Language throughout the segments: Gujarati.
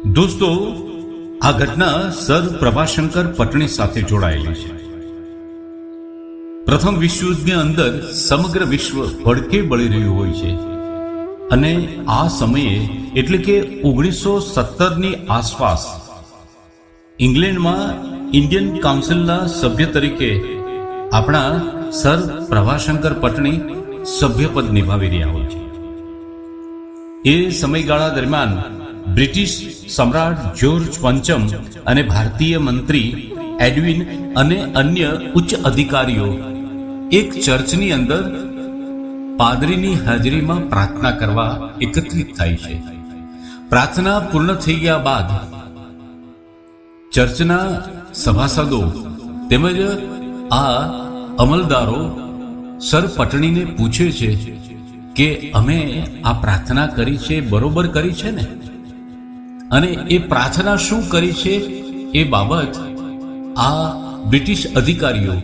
દોસ્તો, આ ઘટના સર પ્રભાશંકર પટણી સાથે જોડાયેલી છે. પ્રથમ વિશ્વયુદ્ધની અંદર સમગ્ર વિશ્વ ભડકે બળી રહ્યું હોય છે અને આ સમયે એટલે કે 1917ની આસપાસ ઇંગ્લેન્ડમાં ઇન્ડિયન કાઉન્સિલના સભ્ય તરીકે આપણા સર પ્રભાશંકર પટણી સભ્યપદ નિભાવી રહ્યા હોય છે. એ સમયગાળા દરમિયાન બ્રિટિશ સમ્રાટ જ્યોર્જ પંચમ અને ભારતીય મંત્રી એડવિન અને અન્ય ઉચ્ચ અધિકારીઓ એક ચર્ચની અંદર પાદરીની હાજરીમાં પ્રાર્થના કરવા એકત્રિત થાય છે. પ્રાર્થના પૂર્ણ થઈ ગયા બાદ ચર્ચના સભાસદો તેમજ આ અમલદારો સર પટણીને પૂછે છે કે અમે આ પ્રાર્થના કરી છે બરોબર કરી છે ને, અને એ પ્રાર્થના શું કરી છે એ બાબત આ બ્રિટિશ અધિકારીઓ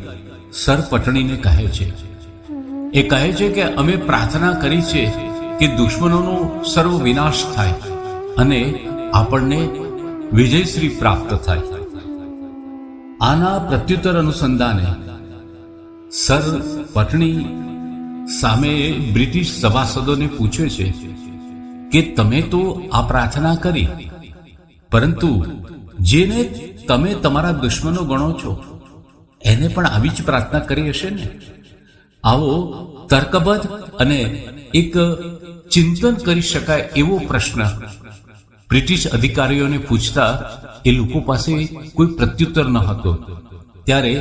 સર પટણીને કહે છે. એ કહે છે કે અમે પ્રાર્થના કરી છે કે દુશ્મનોનો સર્વ વિનાશ થાય અને આપણને વિજયશ્રી પ્રાપ્ત થાય. આના પ્રત્યુત્તર અનુસંધાને સર પટણી સામે બ્રિટિશ સભાસદોને પૂછે છે કે તમે તો આ પ્રાર્થના કરી, પરંતુ જેને તમે તમારા દુશ્મનો ગણો છો એને પણ આવી જ પ્રાર્થના કરી હશે ને. આવો તર્કબદ્ધ અને એક ચિંતન કરી શકાય એવો પ્રશ્ન બ્રિટિશ અધિકારીઓને પૂછતા એ લોકો પાસે કોઈ પ્રત્યુત્તર ન હતો. ત્યારે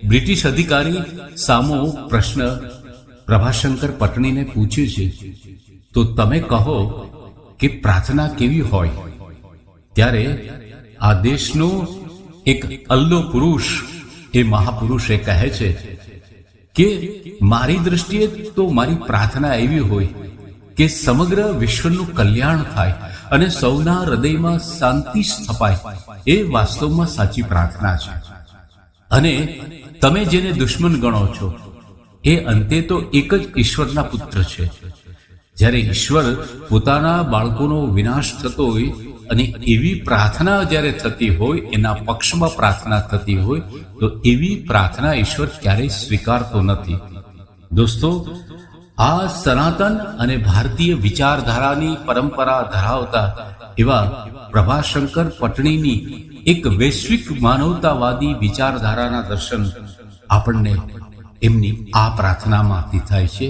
બ્રિટિશ અધિકારી સામો પ્રશ્ન પ્રભાશંકર પટણીને પૂછે છે, તો તમે કહો કે પ્રાર્થના કેવી હોય. ત્યારે આ દેશનો એક અલ્લો પુરુષ, એ મહાપુરુષ એ કહે છે કે મારી દ્રષ્ટિએ તો મારી પ્રાર્થના એવી હોય કે સમગ્ર વિશ્વનું કલ્યાણ થાય અને સૌના હૃદયમાં શાંતિ સ્થપાય. એ વાસ્તવમાં સાચી પ્રાર્થના છે. અને તમે જેને દુશ્મન ગણો છો એ અંતે તો એક જ ઈશ્વરના પુત્ર છે. જ્યારે ઈશ્વર પોતાના બાળકોનો વિનાશ થતો હોય અને એવી પ્રાર્થના જ્યારે થતી હોય, એના પક્ષમાં પ્રાર્થના થતી હોય, તો એવી પ્રાર્થના ઈશ્વર ક્યારેય સ્વીકારતો નથી. દોસ્તો, આ સનાતન અને ભારતીય વિચારધારાની પરંપરા ધરાવતા એવા પ્રભાશંકર પટણીની એક વૈશ્વિક માનવતાવાદી વિચારધારાના દર્શન આપણને એમની આ પ્રાર્થનામાંથી થાય છે.